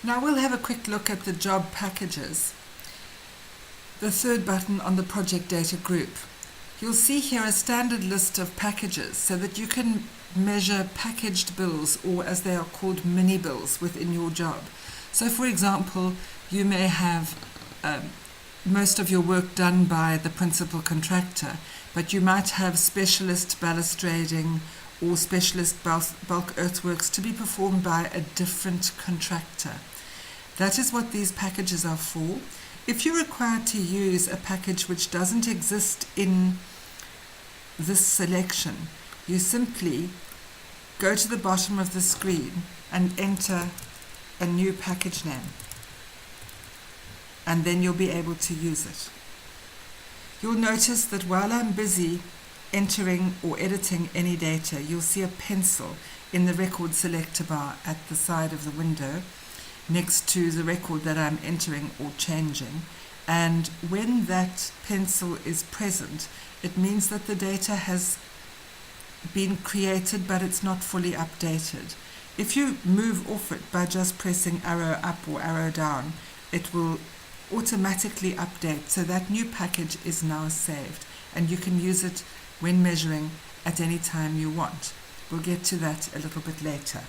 Now we'll have a quick look at the job packages, the third button on the project data group. You'll see here a standard list of packages so that you can measure packaged bills, or as they are called, mini bills within your job. So for example, you may have most of your work done by the principal contractor, but you might have specialist balustrading or specialist bulk earthworks to be performed by a different contractor. That is what these packages are for. If you're required to use a package which doesn't exist in this selection, you simply go to the bottom of the screen and enter a new package name, and then you'll be able to use it. You'll notice that while I'm busy entering or editing any data, you'll see a pencil in the record selector bar at the side of the window next to the record that I'm entering or changing. And when that pencil is present, it means that the data has been created, but it's not fully updated. If you move off it by just pressing arrow up or arrow down, it will automatically update. So that new package is now saved, and you can use it when measuring at any time you want. We'll get to that a little bit later.